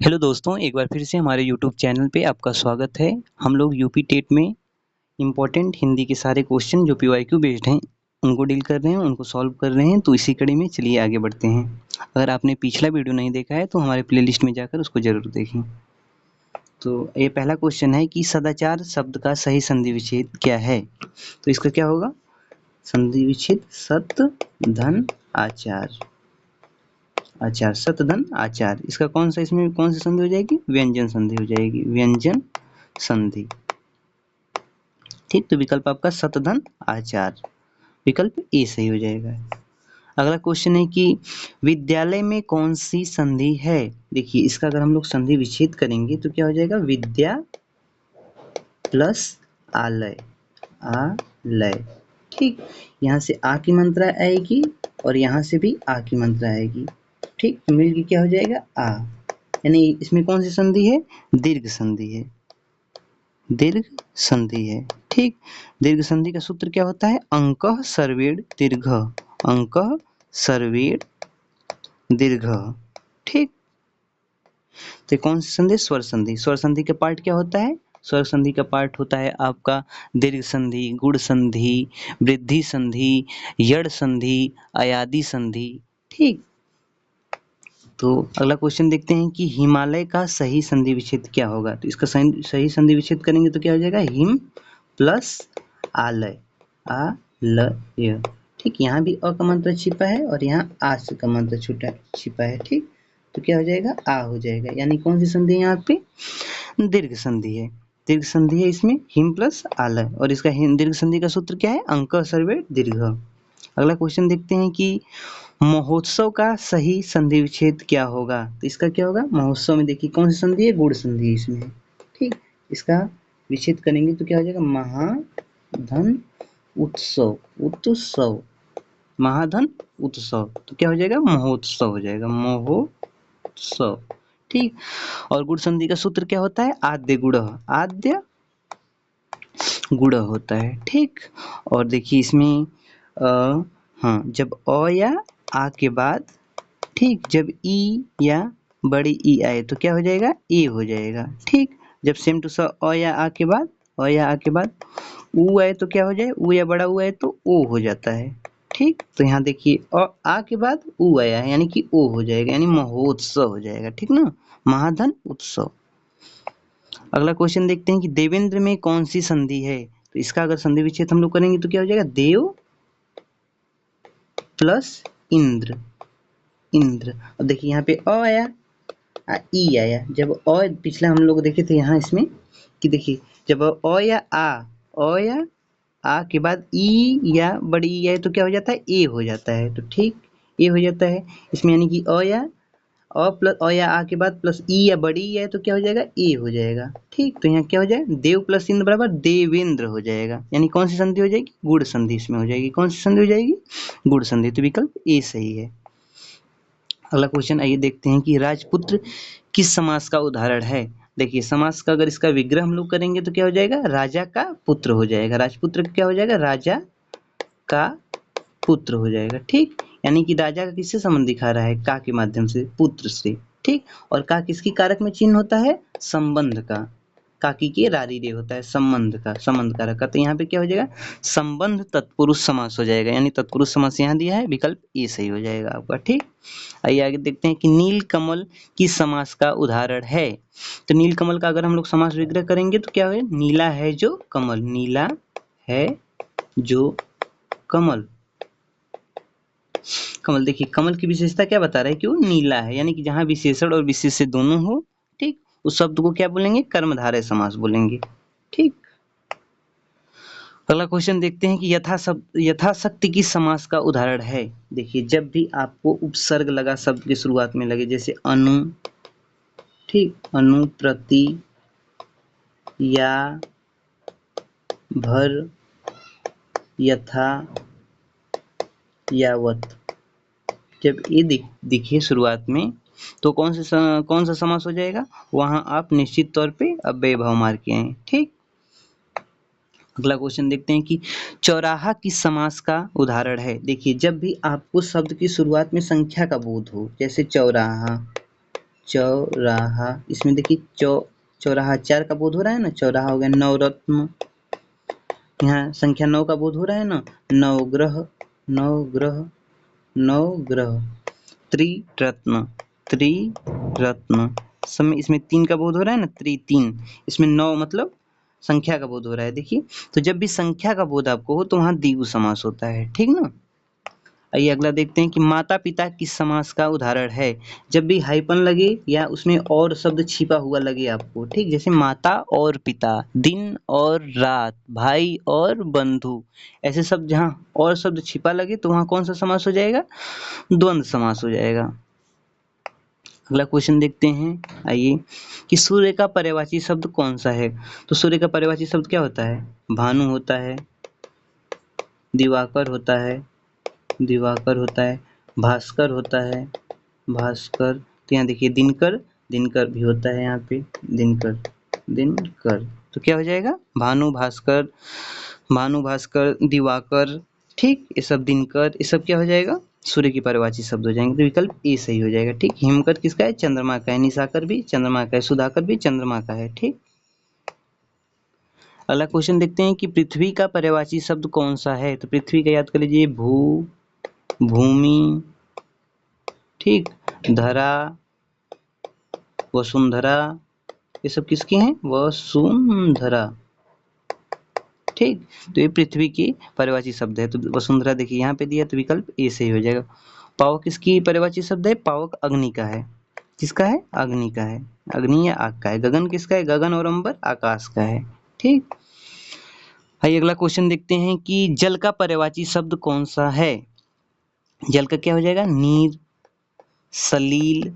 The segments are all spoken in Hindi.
हेलो दोस्तों, एक बार फिर से हमारे यूट्यूब चैनल पे आपका स्वागत है। हम लोग यूपी टेट में इम्पोर्टेंट हिंदी के सारे क्वेश्चन जो पीवाईक्यू बेस्ड हैं, उनको डील कर रहे हैं, उनको सॉल्व कर रहे हैं। तो इसी कड़ी में चलिए आगे बढ़ते हैं। अगर आपने पिछला वीडियो नहीं देखा है तो हमारे प्लेलिस्ट में जाकर उसको ज़रूर देखें। तो ये पहला क्वेश्चन है कि सदाचार शब्द का सही संधि विच्छेद क्या है? तो इसका क्या होगा? संधि विच्छेद सत धन आचार। आचार, सत धन आचार। इसका कौन सा, इसमें कौन सी संधि हो जाएगी? व्यंजन संधि हो जाएगी, व्यंजन संधि। ठीक, तो विकल्प आपका सत धन आचार, विकल्प ए सही हो जाएगा। अगला क्वेश्चन है कि विद्यालय में कौन सी संधि है? देखिए, इसका अगर हम लोग संधि विच्छेद करेंगे तो क्या हो जाएगा? विद्या प्लस आलय, आलय। ठीक, यहाँ से आ की मात्रा आएगी और यहाँ से भी आ की मात्रा आएगी। ठीक, तो मिलके क्या हो जाएगा? आ। यानी इसमें कौन सी संधि है? दीर्घ संधि है, दीर्घ संधि है। ठीक, दीर्घ संधि का सूत्र क्या होता है? अंकः सर्वेण दीर्घ, अंकः सर्वेण दीर्घ। ठीक, तो कौन सी संधि? स्वर संधि। स्वर संधि का पार्ट क्या होता है? स्वर संधि का पार्ट होता है आपका दीर्घ संधि, गुण संधि, वृद्धि संधि, यड़ संधि, अयादि संधि। ठीक, तो अगला क्वेश्चन देखते हैं कि हिमालय का सही संधि विच्छेद क्या होगा? तो इसका सही संधि विच्छेद करेंगे तो क्या हो जाएगा? हिम प्लस आलय, आलय। ठीक, यहाँ भी अ का मंत्र छिपा है और यहाँ आ से का मंत्र छिपा है। ठीक, तो क्या हो जाएगा? आ हो जाएगा। यानी कौन सी संधि है यहाँ पे? दीर्घ संधि है, दीर्घ संधि है इसमें, हिम प्लस आलय। और इसका दीर्घ संधि का सूत्र क्या है? अंकः सर्वेण दीर्घ। अगला क्वेश्चन देखते हैं कि महोत्सव का सही संधि विच्छेद क्या होगा? तो इसका क्या होगा? महोत्सव में देखिए कौन सी संधि है? गुण संधि है इसमें। ठीक, इसका विच्छेद करेंगे तो क्या हो जाएगा? महाधन उत्सव, उत्सव, महाधन उत्सव। तो क्या हो जाएगा? महोत्सव हो जाएगा, महोत्सव। ठीक, और गुण संधि का सूत्र क्या होता है? आद्य गुण, आद्य गुण होता है। ठीक, और देखिए इसमें हाँ, जब अ या आ के बाद, ठीक, जब ई या बड़ी ई आए तो क्या हो जाएगा? ए हो जाएगा। ठीक, जब सेम टू सा अ या आ के बाद, अ या आ के बाद ऊ आए तो क्या हो जाए? ऊ या बड़ा ऊ आए तो ओ हो जाता है। ठीक, तो यहाँ देखिए आ के बाद ऊ आया है यानी कि ओ हो जाएगा, यानी महोत्सव हो जाएगा। ठीक ना, महाधन उत्सव। अगला क्वेश्चन देखते हैं कि देवेंद्र में कौन सी संधि है? तो इसका अगर संधि विच्छेद हम लोग करेंगे तो क्या हो जाएगा? देव प्लस इंद्र, इंद्र। अब देखिए यहाँ पे अ आया, ई आया। जब अ पिछला हम लोग देखे थे यहाँ इसमें कि देखिए जब अ या आ के बाद ई या बड़ी ई आए तो क्या हो जाता है? ए हो जाता है। तो ठीक, ए हो जाता है इसमें, यानी कि अ या आ के बाद प्लस ई या बड़ी ई है तो क्या हो जाएगा? ए हो जाएगा। ठीक, तो यहाँ क्या हो जाएगा? देव प्लस इंद्र बराबर देवेंद्र हो जाएगा। यानी कौन सी संधि हो जाएगी? गुण संधि इसमें हो जाएगी। कौन सी संधि हो जाएगी? गुण संधि। तो विकल्प ए सही है। अगला क्वेश्चन आइए देखते हैं कि राजपुत्र किस समास का उदाहरण है? देखिए, समास का अगर इसका विग्रह हम लोग करेंगे तो क्या हो जाएगा? राजा का पुत्र हो जाएगा। राजपुत्र क्या हो जाएगा? राजा का पुत्र हो जाएगा। ठीक, यानी कि राजा का किससे संबंध दिखा रहा है? का के माध्यम से, पुत्र से। ठीक, और का किसकी कारक में चिन्ह होता है? संबंध का। काकी के रारी रे होता है संबंध का, संबंध कारक का। तो यहाँ पे क्या हो जाएगा? संबंध तत्पुरुष समास हो जाएगा, यानी तत्पुरुष समास यहाँ दिया है, विकल्प ए सही हो जाएगा आपका। ठीक, आइए आगे देखते हैं कि नील कमल किस समास का उदाहरण है? तो नील कमल का अगर हम लोग समास विग्रह करेंगे तो क्या है? नीला है जो कमल, नीला है जो कमल। कमल, देखिए कमल की विशेषता क्या बता रहा है कि वो नीला है, यानी कि जहां विशेषण और विशेष्य दोनों हो, ठीक, उस शब्द को क्या बोलेंगे? कर्मधारय समास बोलेंगे। ठीक, अगला क्वेश्चन देखते हैं कि यथाशक्ति किस समास का उदाहरण है? देखिए, जब भी आपको उपसर्ग लगा शब्द की शुरुआत में लगे, जैसे अनु, ठीक, अनु, प्रति, या, भर, यथा, यावत, जब ये दिखे शुरुआत में तो कौन सा समास हो जाएगा? वहां आप निश्चित तौर पे अव्यय भाव मार के आए। ठीक, अगला क्वेश्चन देखते हैं कि चौराहा किस समास का उदाहरण है? देखिए, जब भी आपको शब्द की शुरुआत में संख्या का बोध हो, जैसे चौराहा, चौराहा, इसमें देखिए चौराहा 4 का बोध हो रहा है ना, चौराहा हो गया। नवरत्न, यहाँ संख्या 9 का बोध हो रहा है ना, नवग्रह, नवग्रह, नवग्रह। त्रिरत्न, त्रिरत्न, समय इसमें 3 का बोध हो रहा है ना, 3, इसमें 9 मतलब संख्या का बोध हो रहा है। देखिए, तो जब भी संख्या का बोध आपको हो तो वहाँ द्विगु समास होता है, ठीक ना। आइए अगला देखते हैं कि माता पिता किस समास का उदाहरण है। जब भी हाइपन लगे या उसमें और शब्द छिपा हुआ लगे आपको, ठीक, जैसे माता और पिता, दिन और रात, भाई और बंधु, ऐसे शब्द जहाँ और शब्द छिपा लगे तो वहाँ कौन सा समास हो जाएगा, द्वंद्व समास हो जाएगा। अगला क्वेश्चन देखते हैं, आइए, कि सूर्य का पर्यायवाची शब्द कौन सा है। तो सूर्य का पर्यायवाची शब्द क्या होता है, भानु होता है, दिवाकर होता है, दिवाकर होता है, भास्कर होता है, भास्कर। तो यहाँ देखिए दिनकर, दिनकर भी होता है यहाँ पे, दिनकर, दिनकर। तो क्या हो जाएगा, भानु, भास्कर, भानु, भास्कर, दिवाकर, ठीक, ये सब दिनकर, ये सब क्या हो जाएगा, सूर्य की पर्यायवाची शब्द हो जाएंगे। तो विकल्प ए सही हो जाएगा, ठीक। हिमकर किसका है, चंद्रमा का है। निशाकर भी चंद्रमा का है, सुधाकर भी चंद्रमा का है, ठीक। अगला क्वेश्चन देखते हैं कि पृथ्वी का पर्यायवाची शब्द कौन सा है। तो पृथ्वी का याद कर लीजिए, भू, भूमि, ठीक, धरा, वसुंधरा, ये सब किसकी हैं, वसुंधरा, ठीक। तो ये पृथ्वी की पर्यायवाची शब्द है। तो वसुंधरा देखिए यहाँ पे दिया, तो विकल्प ए सही हो जाएगा। पावक किसकी पर्यायवाची शब्द है, पावक अग्नि का है। किसका है, अग्नि का है, अग्नि या आग का है। गगन किसका है, गगन और अंबर आकाश का है, ठीक। आइए अगला क्वेश्चन देखते हैं कि जल का पर्यायवाची शब्द कौन सा है। जल का क्या हो जाएगा, नीर, सलील,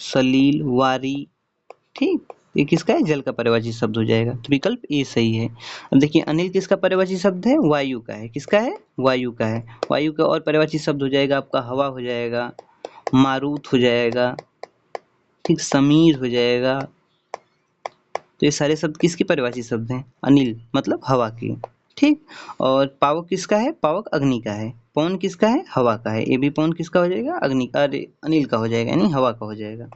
सलील, वारी, ठीक। ये किसका है, जल का पर्यायवाची शब्द हो जाएगा। तो विकल्प ए सही है। अब देखिए अनिल किसका पर्यायवाची शब्द है, वायु का है। किसका है, वायु का है। वायु का और पर्यायवाची शब्द हो जाएगा आपका हवा हो जाएगा, मारुत हो जाएगा, ठीक, समीर हो जाएगा। तो ये सारे शब्द किसके पर्यायवाची शब्द हैं, अनिल मतलब हवा के, ठीक। और पावक किसका है, पावक अग्नि का है। पवन किसका है, हवा का है। ये भी पवन किसका हो जाएगा, अग्नि का, अरे अनिल का हो जाएगा, यानी हवा का हो जाएगा।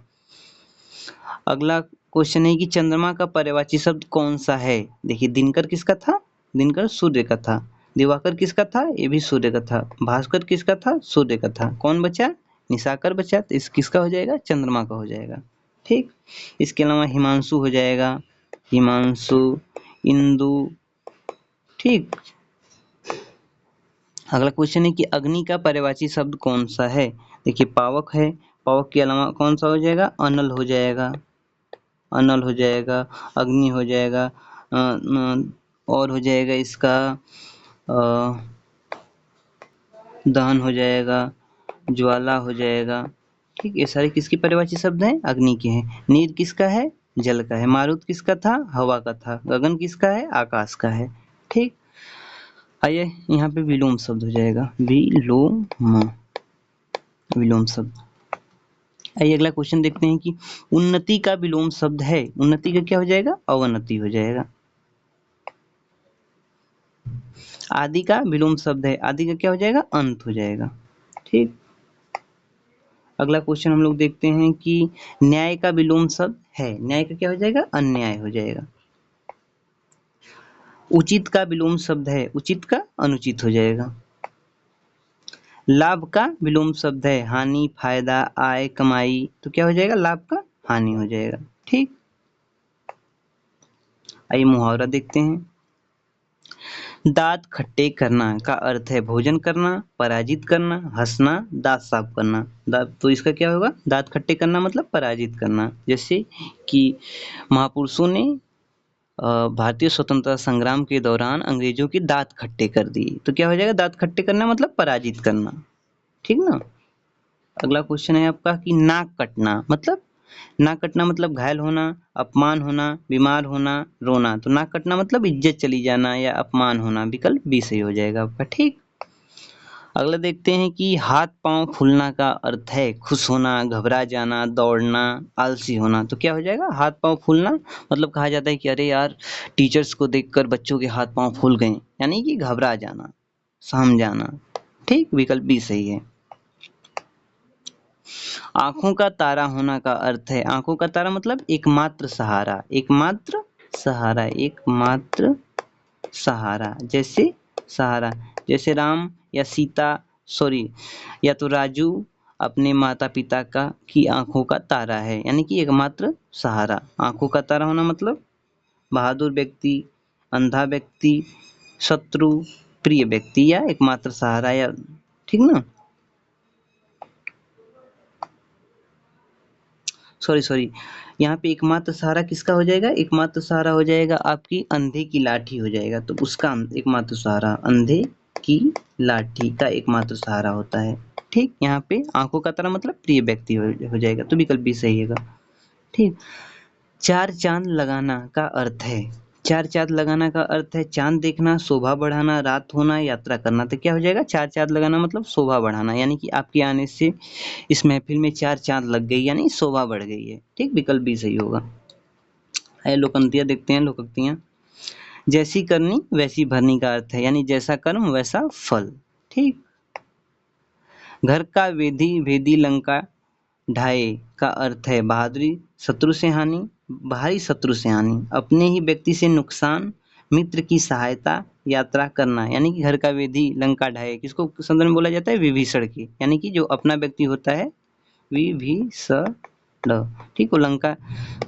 अगला क्वेश्चन है कि चंद्रमा का पर्यायवाची शब्द कौन सा है। देखिए दिनकर किसका था, दिनकर सूर्य का था। दिवाकर किसका था, ये भी सूर्य का था। भास्कर किसका था, सूर्य का था। कौन बचा, निशाकर बचा, तो इस किसका हो जाएगा, चंद्रमा का हो जाएगा, ठीक। इसके अलावा हिमांशु हो जाएगा, हिमांशु, इंदु, ठीक। अगला क्वेश्चन है कि अग्नि का पर्यायवाची शब्द कौन सा है। देखिए पावक है, पावक के अलावा कौन सा हो जाएगा, अनल हो जाएगा, अनल हो जाएगा, अग्नि हो जाएगा, और हो जाएगा इसका दहन हो जाएगा, ज्वाला हो जाएगा, ठीक। ये सारे किसके पर्यायवाची शब्द हैं, अग्नि के हैं। नीर किसका है, जल का है। मारुत किसका था, हवा का था। गगन किसका है, आकाश का है, ठीक। आइए यहाँ पे विलोम शब्द हो जाएगा, विलोम, विलोम शब्द। आइए अगला क्वेश्चन देखते हैं कि उन्नति का विलोम शब्द है। उन्नति का क्या हो जाएगा, अवनति हो जाएगा। आदि का विलोम शब्द है, आदि का क्या हो जाएगा, अंत हो जाएगा, ठीक। अगला क्वेश्चन हम लोग देखते हैं कि न्याय का विलोम शब्द है। न्याय का क्या हो जाएगा, अन्याय हो जाएगा। उचित का विलोम शब्द है, उचित का अनुचित हो जाएगा। लाभ का विलोम शब्द है, हानि, फायदा, आय, कमाई, तो क्या हो जाएगा, लाभ का हानि हो जाएगा, ठीक। आइए मुहावरा देखते हैं। दांत खट्टे करना का अर्थ है भोजन करना, पराजित करना, हंसना, दांत साफ करना। तो इसका क्या होगा, दांत खट्टे करना मतलब पराजित करना। जैसे कि महापुरुषों ने भारतीय स्वतंत्रता संग्राम के दौरान अंग्रेजों के दांत खट्टे कर दिए। तो क्या हो जाएगा, दांत खट्टे करना मतलब पराजित करना, ठीक ना। अगला क्वेश्चन है आपका कि नाक कटना मतलब, नाक कटना मतलब घायल होना, अपमान होना, बीमार होना, रोना। तो नाक कटना मतलब इज्जत चली जाना या अपमान होना। विकल्प बी सही हो जाएगा आपका, ठीक। अगला देखते हैं कि हाथ पांव फूलना का अर्थ है खुश होना, घबरा जाना, दौड़ना, आलसी होना। तो क्या हो जाएगा, हाथ पांव फूलना मतलब कहा जाता है कि अरे यार टीचर्स को देखकर बच्चों के हाथ पांव फूल गए, यानी कि घबरा जाना, सहम जाना, ठीक। विकल्प बी सही है। आंखों का तारा होना का अर्थ है, आंखों का तारा मतलब एकमात्र सहारा, एकमात्र सहारा, एकमात्र सहारा। जैसे सहारा, जैसे राम या सीता, सॉरी, या तो राजू अपने माता पिता का की आंखों का तारा है, यानी कि एकमात्र सहारा। आंखों का तारा होना मतलब बहादुर व्यक्ति, अंधा व्यक्ति, शत्रु, प्रिय व्यक्ति या एकमात्र सहारा, या ठीक ना। सॉरी, यहाँ पे एकमात्र सहारा किसका हो जाएगा, एकमात्र सहारा हो जाएगा आपकी अंधे की लाठी हो जाएगा, तो उसका एकमात्र सहारा अंधे की लाठी का एकमात्र सहारा होता है। ठीक, यहाँ पे आंखों का तारा मतलब प्रिय व्यक्ति हो जाएगा, तो विकल्प भी सही है। ठीक, चार चांद लगाना का अर्थ है, चार चांद लगाना का अर्थ है चांद देखना, शोभा बढ़ाना, रात होना, यात्रा करना। तो क्या हो जाएगा, चार चांद लगाना मतलब शोभा बढ़ाना, यानी कि आपके आने से इस महफिल में चार चांद लग गई, यानी शोभा बढ़ गई है। ठीक, विकल्प भी सही होगा। आइए लोकंतियाँ देखते हैं, लोकोक्तियाँ। जैसी करनी वैसी भरनी का अर्थ है, यानी जैसा कर्म वैसा फल। ठीक, घर का वेदी भेदी लंका ढाए का अर्थ है बहादुरी, शत्रु से हानि, बाहरी शत्रु से हानि, अपने ही व्यक्ति से नुकसान, मित्र की सहायता, यात्रा करना। यानी कि घर का वेदी लंका ढाए किसको संदर्भ में बोला जाता है, विभीषण की, यानी कि जो अपना व्यक्ति होता है विभीषण। ठीक, वो लंका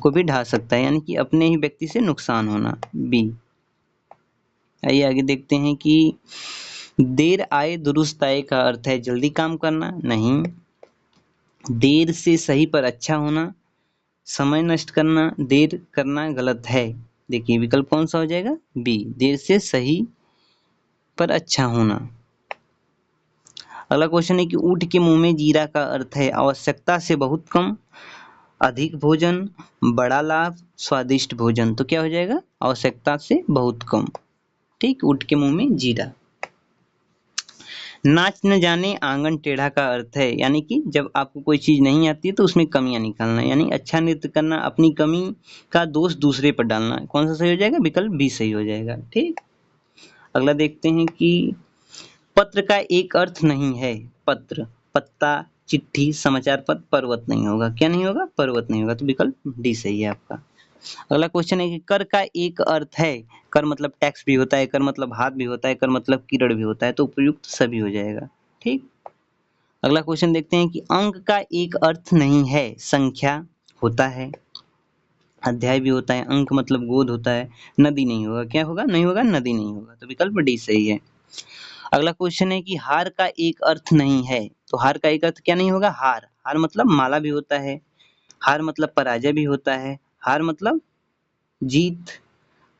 को भी ढा सकता है, यानी कि अपने ही व्यक्ति से नुकसान होना, बी। आइए आगे देखते हैं कि देर आए दुरुस्त आए का अर्थ है जल्दी काम करना, नहीं। देर से सही पर अच्छा होना, समय नष्ट करना, देर करना गलत है। देखिए विकल्प कौन सा हो जाएगा, बी, देर से सही पर अच्छा होना। अगला क्वेश्चन है कि ऊँट के मुंह में जीरा का अर्थ है आवश्यकता से बहुत कम, अधिक भोजन, बड़ा लाभ, स्वादिष्ट भोजन। तो क्या हो जाएगा, आवश्यकता से बहुत कम। ठीक, ऊँट के मुंह में जीरा। नाच न जाने आंगन टेढ़ा का अर्थ है, यानी कि जब आपको कोई चीज नहीं आती है तो उसमें कमियां निकालना, यानी अच्छा नृत्य करना, अपनी कमी का दोष दूसरे पर डालना। कौन सा सही हो जाएगा, विकल्प बी सही हो जाएगा। ठीक, अगला देखते हैं कि पत्र का एक अर्थ नहीं है, पत्र, पत्ता, चिट्ठी, समाचार पत्र, पर्वत नहीं होगा। क्या नहीं होगा, पर्वत नहीं होगा, तो विकल्प डी सही है आपका। अगला क्वेश्चन है कि कर का एक अर्थ है, कर मतलब टैक्स भी होता है, कर मतलब हाथ भी होता है, कर मतलब किरण भी होता है, तो उपयुक्त सभी हो जाएगा। ठीक, अगला क्वेश्चन देखते हैं कि अंक का एक अर्थ नहीं है, संख्या होता है, अध्याय भी होता है, अंक मतलब गोद होता है, नदी नहीं होगा। क्या होगा, नहीं होगा, नदी नहीं होगा, तो विकल्प डी सही है। अगला क्वेश्चन है कि हार का एक अर्थ नहीं है, तो हार का एक अर्थ क्या नहीं होगा, हार, हार मतलब माला भी होता है, हार मतलब पराजय भी होता है, हार मतलब जीत,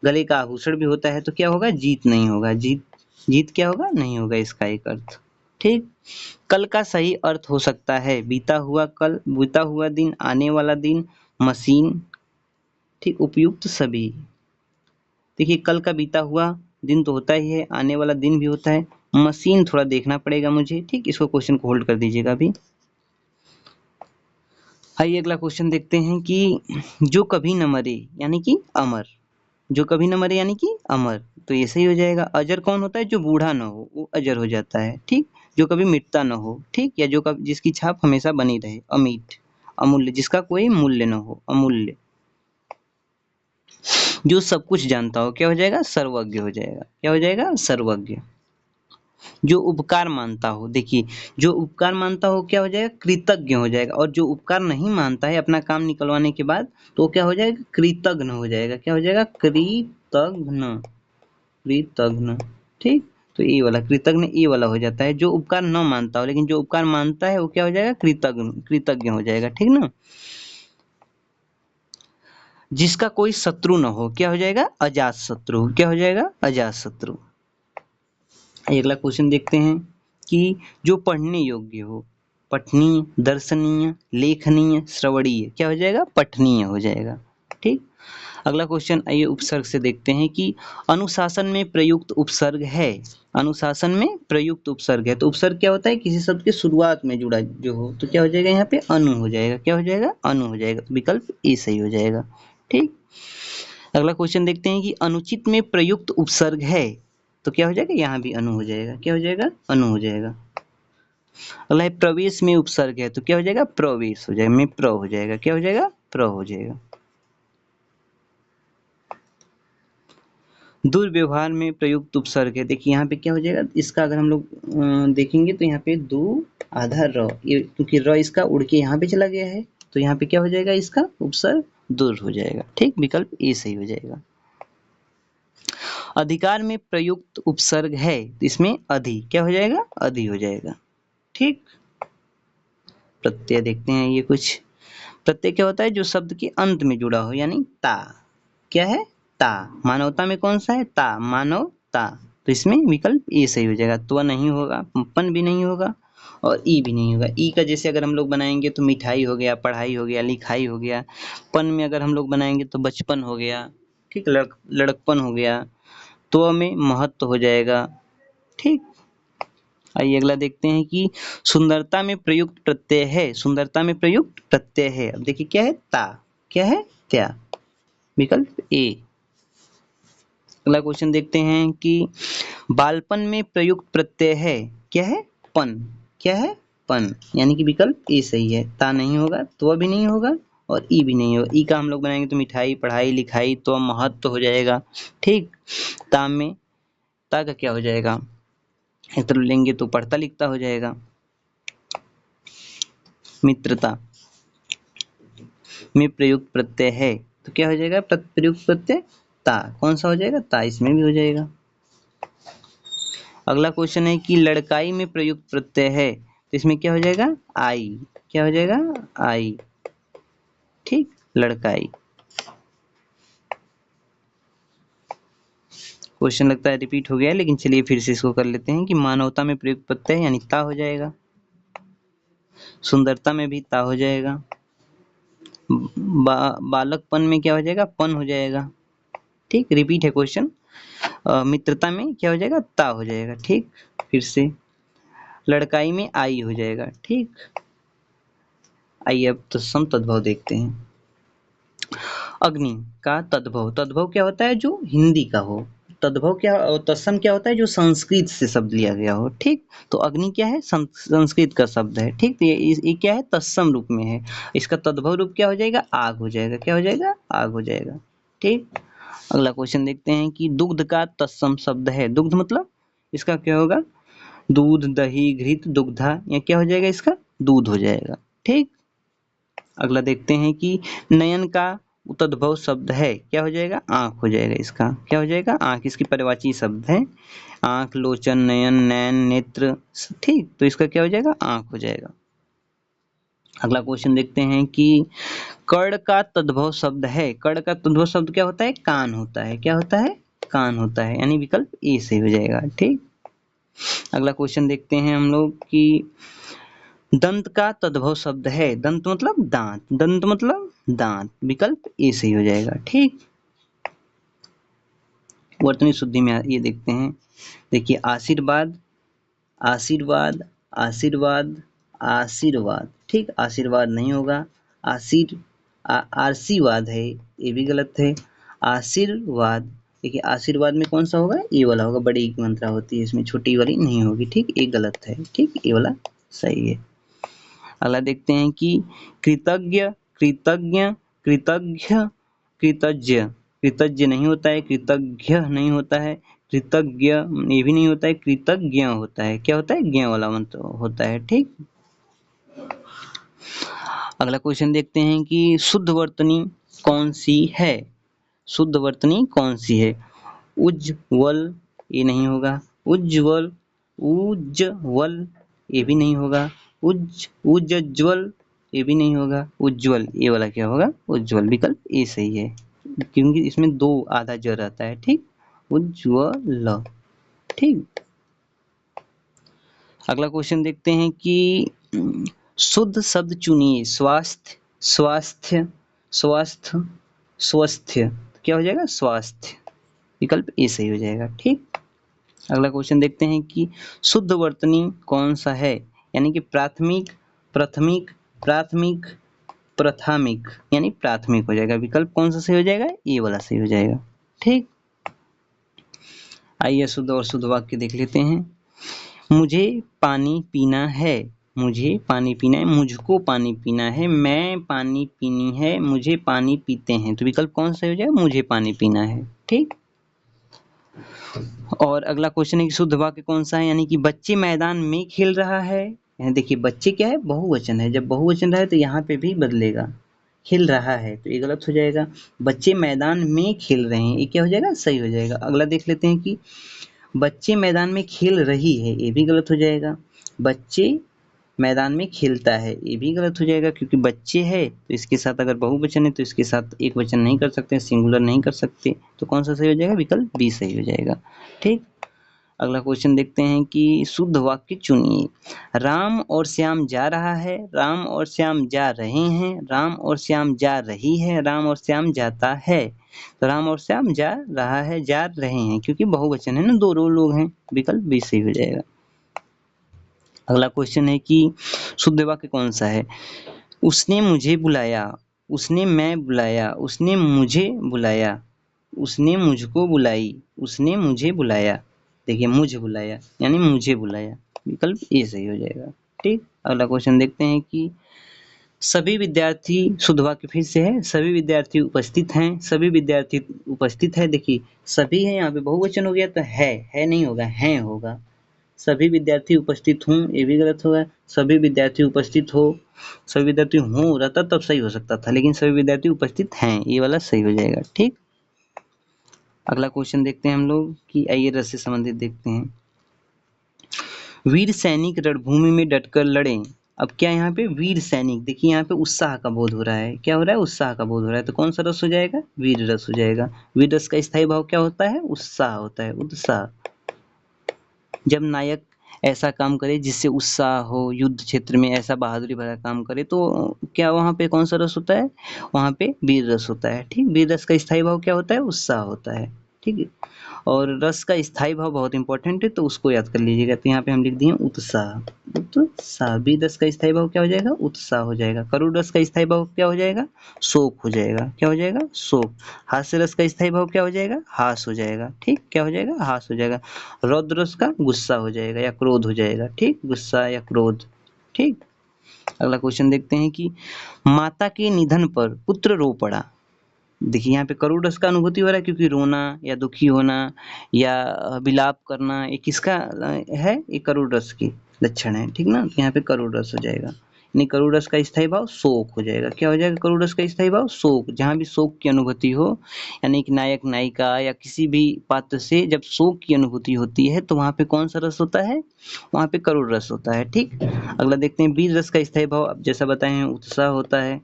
गले का आभूषण भी होता है, तो क्या होगा, जीत नहीं होगा, जीत, जीत क्या होगा, नहीं होगा इसका एक अर्थ। ठीक, कल का सही अर्थ हो सकता है बीता हुआ कल, बीता हुआ दिन, आने वाला दिन, मशीन। ठीक, उपयुक्त सभी। देखिए कल का बीता हुआ दिन तो होता ही है, आने वाला दिन भी होता है, मशीन थोड़ा देखना पड़ेगा मुझे। ठीक, इसको क्वेश्चन को होल्ड कर दीजिएगा अभी। आइए अगला क्वेश्चन देखते हैं कि जो कभी न मरे यानी कि अमर, जो कभी न मरे यानी कि अमर, तो ये सही हो जाएगा। अजर कौन होता है, जो बूढ़ा न हो वो अजर हो जाता है। ठीक, जो कभी मिटता न हो, ठीक, या जो कभी जिसकी छाप हमेशा बनी रहे, अमिट, अमूल्य, जिसका कोई मूल्य न हो, अमूल्य। जो सब कुछ जानता हो, क्या हो जाएगा, सर्वज्ञ हो जाएगा। क्या हो जाएगा, सर्वज्ञ। जो उपकार मानता हो, देखिए जो उपकार मानता हो क्या हो जाएगा, कृतज्ञ हो जाएगा, और जो उपकार नहीं मानता है अपना काम निकलवाने के बाद, तो क्या हो जाएगा, कृतघ्न हो जाएगा। क्या हो जाएगा, कृतघ्न, कृतघ्न। ठीक, तो ये वाला कृतज्ञ ये वाला हो जाता है, जो उपकार न मानता हो, लेकिन जो उपकार मानता है वो क्या हो जाएगा, कृतज्ञ, कृतज्ञ हो जाएगा। ठीक ना। जिसका कोई शत्रु न हो, क्या हो जाएगा, अजात शत्रु। क्या हो जाएगा, अजात शत्रु। अगला क्वेश्चन देखते हैं कि जो पढ़ने योग्य हो, पठनीय, दर्शनीय, लेखनीय, श्रवणीय, क्या हो जाएगा, पठनीय हो जाएगा। ठीक, अगला क्वेश्चन आइए उपसर्ग से देखते हैं कि अनुशासन में प्रयुक्त उपसर्ग है, अनुशासन में प्रयुक्त उपसर्ग है, तो उपसर्ग क्या होता है, किसी शब्द के शुरुआत में जुड़ा जो हो, तो क्या हो जाएगा, यहाँ पे अनु हो जाएगा। क्या हो जाएगा, अनु हो जाएगा, तो विकल्प ए सही हो जाएगा। ठीक, अगला क्वेश्चन देखते हैं कि अनुचित में प्रयुक्त उपसर्ग है, तो क्या हो जाएगा, यहाँ भी अनु हो जाएगा। क्या हो जाएगा, अनु हो जाएगा। अगला है प्रवेश में उपसर्ग है तो क्या हो जाएगा, प्रवेश हो जाएगा, में प्र हो जाएगा, क्या हो जाएगा, प्र हो जाएगा। दुर्व्यवहार में प्रयुक्त उपसर्ग है, देखिए यहाँ पे क्या हो जाएगा, इसका अगर हम लोग देखेंगे तो यहाँ पे दो आधा र, ये क्योंकि र इसका उड़ के यहाँ पे चला गया है तो यहाँ पे क्या हो जाएगा, इसका उपसर्ग दूर हो जाएगा। ठीक, विकल्प ए सही हो जाएगा। अधिकार में प्रयुक्त उपसर्ग है तो इसमें अधि क्या हो जाएगा, अधि हो जाएगा। ठीक, प्रत्यय देखते हैं, ये कुछ प्रत्यय क्या होता है, जो शब्द के अंत में जुड़ा हो, यानी ता, क्या है, ता। मानवता में कौन सा है, ता, मानवता, तो इसमें विकल्प ए सही हो जाएगा। त्व नहीं होगा, पन भी नहीं होगा और ई भी नहीं होगा। ई का जैसे अगर हम लोग बनाएंगे तो मिठाई हो गया, पढ़ाई हो गया, लिखाई हो गया। पन में अगर हम लोग बनाएंगे तो बचपन हो गया, ठीक, लड़कपन हो गया। त्व में महत्व हो जाएगा। ठीक, आइए अगला देखते हैं कि सुंदरता में प्रयुक्त प्रत्यय है, सुंदरता में प्रयुक्त प्रत्यय है। अब देखिए क्या है, ता, क्या है, त्या, विकल्प ए। अगला क्वेश्चन देखते हैं कि बालपन में प्रयुक्त प्रत्यय है, क्या है, पन, क्या है, पन, यानी कि विकल्प ए सही है। ता नहीं होगा, तो भी नहीं होगा और ई भी नहीं होगा। ई का हम लोग बनाएंगे तो मिठाई, पढ़ाई, लिखाई, तो महत्व हो जाएगा। ठीक, ता में ता का क्या हो जाएगा, एक तरफ लेंगे तो पढ़ता लिखता हो जाएगा। मित्रता में प्रयुक्त प्रत्यय है तो क्या हो जाएगा, प्रयुक्त प्रत्यय ता, कौन सा हो जाएगा, ता, इसमें भी हो जाएगा। अगला क्वेश्चन है कि लड़काई में प्रयुक्त प्रत्यय है तो इसमें क्या हो जाएगा, आई, क्या हो जाएगा, आई। ठीक, लड़काई। क्वेश्चन लगता है रिपीट हो गया है, लेकिन चलिए फिर से इसको कर लेते हैं कि मानवता में प्रयुक्त प्रत्यय यानी ता हो जाएगा, सुंदरता में भी ता हो जाएगा, बालकपन में क्या हो जाएगा, पन हो जाएगा। ठीक, रिपीट है क्वेश्चन। मित्रता में क्या हो जाएगा, ता हो जाएगा। ठीक, फिर से लड़काई में आई हो जाएगा। ठीक, आइए अब तत्सम तद्भव देखते हैं। अग्नि का तद्भव, तद्भव क्या होता है, जो हिंदी का हो। तद्भव क्या, तत्सम क्या होता है, जो संस्कृत से शब्द लिया गया हो। ठीक, तो अग्नि क्या है, संस्कृत का शब्द है। ठीक, तो ये क्या है, तत्सम रूप में है। इसका तद्भव रूप क्या हो जाएगा, आग हो जाएगा, क्या हो जाएगा, आग हो जाएगा। ठीक, अगला क्वेश्चन देखते हैं कि दुग्ध का तत्सम शब्द है। दुग्ध मतलब इसका क्या होगा, दूध, दही, घृत, दुग्धा, या क्या हो जाएगा, इसका दूध हो जाएगा। ठीक, अगला देखते हैं कि नयन का तद्भव शब्द है, क्या हो जाएगा, आंख हो जाएगा। इसका क्या हो जाएगा, आंख, इसकी पर्यायवाची शब्द है। आंख, लोचन, नयन, नैन, नेत्र। ठीक, तो इसका क्या हो जाएगा, आंख हो जाएगा। अगला क्वेश्चन देखते हैं कि कर्ण का तद्भव शब्द है। कर्ण का तद्भव शब्द क्या होता है, कान होता है, क्या होता है, कान होता है, यानी विकल्प ए से हो जाएगा। ठीक, अगला क्वेश्चन देखते हैं हम लोग कि दंत का तद्भव शब्द है। दंत मतलब दांत, दंत मतलब दांत, विकल्प ए सही हो जाएगा। ठीक, वर्तनी शुद्धि में ये देखते हैं, देखिए आशीर्वाद, आशीर्वाद, आशीर्वाद, आशीर्वाद। ठीक, आशीर्वाद नहीं होगा, आशीर्वाद है, ये भी गलत है। आशीर्वाद, देखिए आशीर्वाद में कौन सा होगा, ये वाला होगा, बड़ी की मात्रा होती है इसमें, छोटी वाली नहीं होगी। ठीक, ये गलत है। ठीक, ये वाला सही है। अगला देखते हैं कि कृतज्ञ, कृतज्ञ, कृतज्ञ, कृतज्ञ, कृतज्ञ नहीं होता है, कृतज्ञ नहीं होता है, कृतज्ञ ये भी नहीं होता है, कृतज्ञ होता है। क्या होता है, ज्ञ वाला मंत्र होता है। ठीक, अगला क्वेश्चन देखते हैं कि शुद्ध वर्तनी कौन सी है। शुद्ध वर्तनी कौन सी है, उज्ज्वल, ये नहीं होगा, उज्ज्वल, उज्ज्वल, ये भी नहीं होगा, उज्ज्वल, ये भी नहीं होगा, उज्ज्वल, ये वाला क्या होगा, उज्ज्वल, विकल्प ए सही है, क्योंकि इसमें दो आधा ज रहता है। ठीक, उज्ज्वल। ठीक, अगला क्वेश्चन देखते हैं कि शुद्ध शब्द चुनिए। स्वास्थ्य, स्वास्थ्य, स्वास्थ्य, स्वस्थ्य, क्या हो जाएगा, स्वास्थ्य, विकल्प ए सही हो जाएगा। ठीक, अगला क्वेश्चन देखते हैं कि शुद्ध वर्तनी कौन सा है, यानी कि प्राथमिक, प्राथमिक, प्राथमिक, प्राथमिक, यानी प्राथमिक हो जाएगा। विकल्प कौन सा सही हो जाएगा, ये वाला सही हो जाएगा। ठीक, आइए शुद्ध और शुद्ध वाक्य देख लेते हैं। मुझे पानी पीना है, मुझे पानी पीना है, मुझको पानी पीना है, मैं पानी पीनी है, मुझे पानी पीते हैं। तो विकल्प कौन सा हो जाएगा? मुझे पानी पीना है। ठीक। और अगला क्वेश्चन है कि शुद्ध वाक्य कौन सा है, यानी कि बच्चे मैदान में खेल रहा है। यहाँ देखिए बच्चे क्या है? बहुवचन है। जब बहुवचन रहे तो यहाँ पे भी बदलेगा, खेल रहा है, तो ये गलत हो जाएगा। बच्चे मैदान में खेल रहे हैं, ये क्या हो जाएगा? सही हो जाएगा। अगला देख लेते हैं कि बच्चे मैदान में खेल रही है, ये भी गलत हो जाएगा। बच्चे मैदान में खेलता है, ये भी गलत हो जाएगा, क्योंकि बच्चे है तो इसके साथ अगर बहुवचन है तो इसके साथ एक वचन नहीं कर सकते, सिंगुलर नहीं कर सकते। तो कौन सा सही हो जाएगा? विकल्प बी सही हो जाएगा। ठीक। अगला क्वेश्चन देखते हैं कि शुद्ध वाक्य चुनिए। राम और श्याम जा रहा है, राम और श्याम जा रहे हैं, राम और श्याम जा रही है, राम और श्याम जाता है। तो राम और श्याम जा रहा है, जा रहे हैं, क्योंकि बहुवचन है ना, दो लोग हैं। विकल्प बी सही हो जाएगा। अगला क्वेश्चन है कि शुद्ध वाक्य कौन सा है? उसने मुझे बुलाया, उसने मैं बुलाया, उसने मुझे बुलाया, उसने मुझको बुलाई, उसने मुझे बुलाया। देखिए मुझे बुलाया यानी मुझे बुलाया, विकल्प ए सही हो जाएगा। ठीक। अगला क्वेश्चन देखते हैं कि सभी विद्यार्थी, शुद्ध वाक्य फिर से है, सभी विद्यार्थी उपस्थित हैं, सभी विद्यार्थी उपस्थित है। देखिए सभी है, यहाँ पे बहुवचन हो गया तो है नहीं होगा, हैं होगा। सभी विद्यार्थी उपस्थित हूँ, ये भी गलत होगा। सभी विद्यार्थी उपस्थित हो, सभी विद्यार्थी हूँ रहता तब सही हो सकता था, लेकिन सभी विद्यार्थी उपस्थित हैं, ये वाला सही हो जाएगा। ठीक। अगला क्वेश्चन देखते हैं हम लोग कि आइए रस से संबंधित देखते हैं। वीर सैनिक रणभूमि में डटकर लड़े। अब क्या यहाँ पे वीर सैनिक, देखिए यहाँ पे उत्साह का बोध हो रहा है। क्या हो रहा है? उत्साह का बोध हो रहा है। तो कौन सा रस हो जाएगा? वीर रस हो जाएगा। वीर रस का स्थायी भाव क्या होता है? उत्साह होता है, उत्साह। जब नायक ऐसा काम करे जिससे उत्साह हो, युद्ध क्षेत्र में ऐसा बहादुरी भरा काम करे, तो क्या वहाँ पे कौन सा रस होता है? वहाँ पे वीर रस होता है। ठीक। वीर रस का स्थायी भाव क्या होता है? उत्साह होता है। ठीक है। और रस का स्थायी भाव बहुत इंपॉर्टेंट है, तो उसको याद कर लीजिएगा। तो यहाँ पे हम लिख दिए उत्साह, उत्साह। वीर रस का स्थायी भाव क्या हो जाएगा? उत्साह हो जाएगा। करुण रस का स्थायी भाव क्या हो जाएगा? शोक हो जाएगा। क्या हो जाएगा? शोक। हास्य रस का स्थायी भाव क्या हो जाएगा? हास हो जाएगा। ठीक। क्या हो जाएगा? हास हो जाएगा। रौद्र रस का गुस्सा हो जाएगा या क्रोध हो जाएगा। ठीक। गुस्सा या क्रोध। ठीक। अगला क्वेश्चन देखते हैं कि माता के निधन पर पुत्र रो पड़ा। देखिए यहाँ पे करुण रस का अनुभूति हो रहा है, क्योंकि रोना या दुखी होना या विलाप करना, ये किसका है? ये करुण रस की लक्षण है। ठीक ना। तो यहाँ पे करुण रस हो जाएगा। यानी करुण रस का स्थायी भाव शोक हो जाएगा। क्या हो जाएगा? करुण रस का स्थायी भाव शोक। जहाँ भी शोक की अनुभूति हो, यानी कि नायक नायिका या किसी भी पात्र से जब शोक की अनुभूति होती है, तो वहाँ पे कौन सा रस होता है? वहाँ पे करुण रस होता है। ठीक। अगला देखते हैं वीर रस का स्थायी भाव। अब जैसा बताए हैं उत्साह होता है।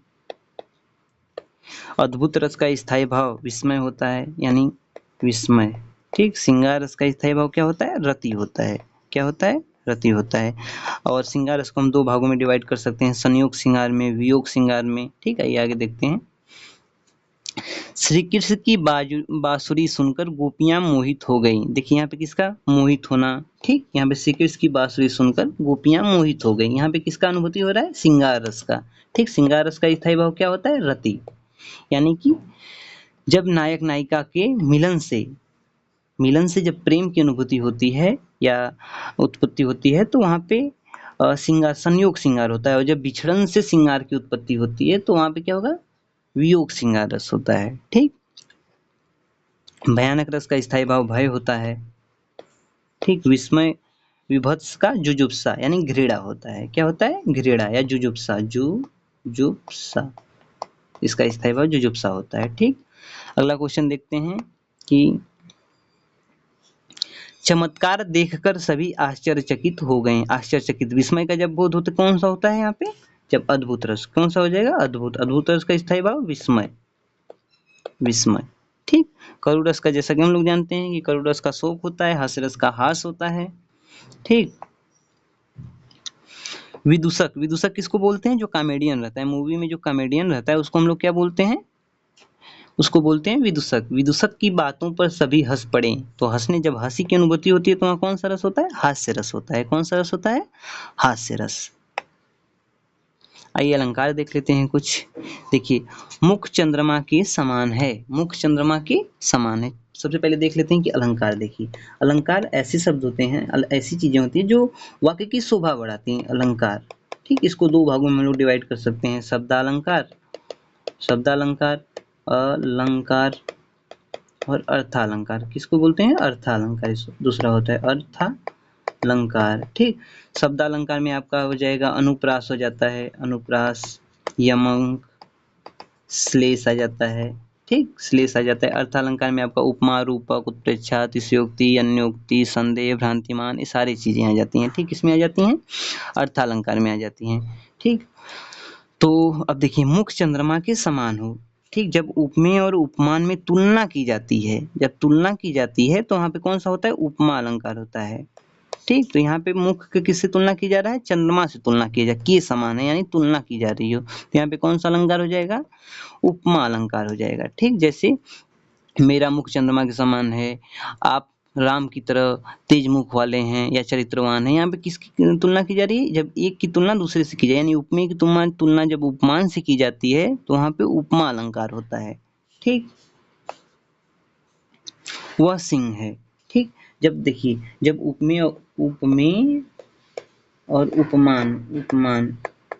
अद्भुत रस का स्थायी भाव विस्मय होता है, यानी विस्मय। ठीक। श्रृंगार रस का स्थायी भाव क्या होता है? रति होता है। क्या होता है? रति होता है। और श्रृंगार रस को हम दो भागों में डिवाइड कर सकते हैं, संयोग श्रृंगार में, वियोग श्रृंगार में। ठीक है। ये आगे देखते हैं। श्री कृष्ण की बांसुरी सुनकर गोपियां मोहित हो गईं। देखिए यहाँ पे किसका मोहित होना? ठीक। यहाँ पे श्री कृष्ण की बांसुरी सुनकर गोपियां मोहित हो गईं। यहाँ पे किसका अनुभूति हो रहा है? श्रृंगार रस का। ठीक। श्रृंगार रस का स्थायी भाव क्या होता है? रति। यानी कि जब नायक नायिका के मिलन से जब प्रेम की अनुभूति होती है या उत्पत्ति होती है, तो वहाँ पे श्रृंगार, संयोग श्रृंगार होता है। और जब बिछड़न से श्रृंगार की उत्पत्ति होती है, तो वहाँ पे क्या होगा? वियोग श्रृंगार रस होता है। ठीक। भयानक रस का स्थायी भाव भय होता है। ठीक। विस्मय विभत्स का जुजुप्सा यानी घृणा होता है। क्या होता है? घृणा या जुजुप्सा। जुजुप्सा, इसका स्थायी भाव जुजुप्सा होता है। ठीक। अगला क्वेश्चन देखते हैं कि चमत्कार देखकर सभी आश्चर्यचकित हो गए। आश्चर्यचकित, विस्मय का जब बोध होता कौन सा होता है यहाँ पे? जब अद्भुत रस। कौन सा हो जाएगा? अद्भुत। अद्भुत रस का स्थायी भाव विस्मय, विस्मय। ठीक। करुण रस का जैसा कि हम लोग जानते हैं कि करुण रस का शोक होता है, हास्य रस का हास होता है। ठीक। विदूषक, विदूषक किसको बोलते हैं? जो कॉमेडियन रहता है मूवी में, जो कॉमेडियन रहता है उसको हम लोग क्या बोलते हैं? उसको बोलते हैं विदूषक। विदूषक की बातों पर सभी हंस पड़े। तो हंसने, जब हंसी की अनुभूति होती है तो वहाँ कौन सा रस होता है? हास्य रस होता है। कौन सा रस होता है? हास्य रस। आइए अलंकार देख लेते हैं कुछ। देखिए मुख चंद्रमा के समान है। मुख चंद्रमा के समान है। सबसे पहले देख लेते हैं कि अलंकार। देखिए, अलंकार ऐसे शब्द होते हैं, ऐसी चीजें होती हैं जो वाक्य की शोभा बढ़ाती हैं। अलंकार, ठीक, इसको दो भागों में हम लोग डिवाइड कर सकते हैं, शब्दालंकार, शब्दालंकार, अलंकार और अर्थालंकार। किसको बोलते हैं? अर्थालंकार। दूसरा होता है अर्थालंकार। ठीक, शब्दालंकार में आपका हो जाएगा अनुप्रास हो जाता है, अनुप्रास, यमक, श्लेष आ जाता है। ठीक, श्लेष आ जाता है। अर्थालंकार में आपका उपमा, रूपक, उत्प्रेक्षा, अतिशयोक्ति, अन्योक्ति, संदेह, भ्रांतिमान, ये सारी चीजें आ जाती हैं। ठीक, इसमें आ जाती हैं, अर्थालंकार में आ जाती हैं। ठीक, तो अब देखिए, मुख चंद्रमा के समान हो। ठीक, जब उपमेय और उपमान में तुलना की जाती है, जब तुलना की जाती है तो वहां पे कौन सा होता है? उपमा अलंकार होता है। ठीक, तो यहाँ पे मुख की किससे तुलना की जा रहा है? चंद्रमा से तुलना की जा, के समान है यानी तुलना की जा रही हो, तो यहाँ पे कौन सा अलंकार हो जाएगा? उपमा अलंकार हो जाएगा। ठीक, जैसे मेरा मुख चंद्रमा के समान है, आप राम की तरह तेज मुख वाले हैं या चरित्रवान हैं। यहाँ पे किसकी तुलना की जा रही है? जब एक की तुलना दूसरे से की जाए, यानी उपमेय की तुलना जब उपमान से की जाती है तो वहां पे उपमा अलंकार होता है। ठीक, वह सिंह है। ठीक, जब देखिए, जब उपमेय और उपमान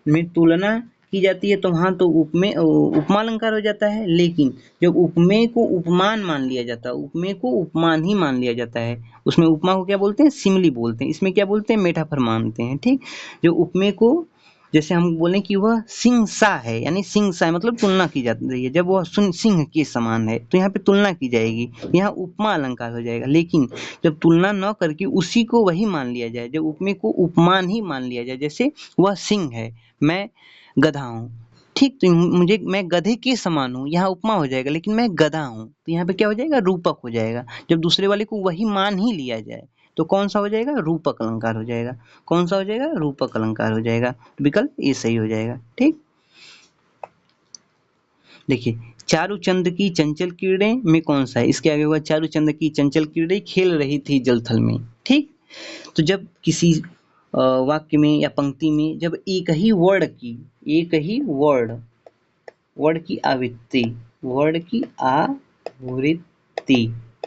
में तुलना की जाती है तो वहां तो उपमा अलंकार हो जाता है। लेकिन जब उपमेय को उपमान मान लिया जाता है, उपमेय को उपमान ही मान लिया जाता है, उसमें उपमा को क्या बोलते हैं? सिमली बोलते हैं। इसमें क्या बोलते हैं? मेटाफर मानते हैं। ठीक, जो उपमेय को, जैसे हम बोलें कि वह सिंह सा है, यानी सिंह सा है मतलब तुलना की जाती है, जब वह सिंह के समान है तो यहाँ पे तुलना की जाएगी, यहाँ उपमा अलंकार हो जाएगा। लेकिन जब तुलना न करके उसी को वही मान लिया जाए, जब उपमेय को उपमान ही मान लिया जाए, जैसे वह सिंह है, मैं गधा हूँ। ठीक, तो मैं गधे के समान हूँ, यहाँ उपमा हो जाएगा, लेकिन मैं गधा हूँ तो यहाँ पे क्या हो जाएगा? रूपक हो जाएगा। जब दूसरे वाले को वही मान ही लिया जाए तो कौन सा हो जाएगा? रूपक अलंकार हो जाएगा। कौन सा हो जाएगा? रूपक अलंकार हो जाएगा। विकल्प ए सही हो जाएगा। ठीक, देखिए, चारुचंद की चंचल किरणें में कौन सा है? इसके आगे हुआ, चारुचंद की चंचल किरणें खेल रही थी जलथल में। ठीक, तो जब किसी वाक्य में या पंक्ति में जब एक ही वर्ड की आवृत्ति,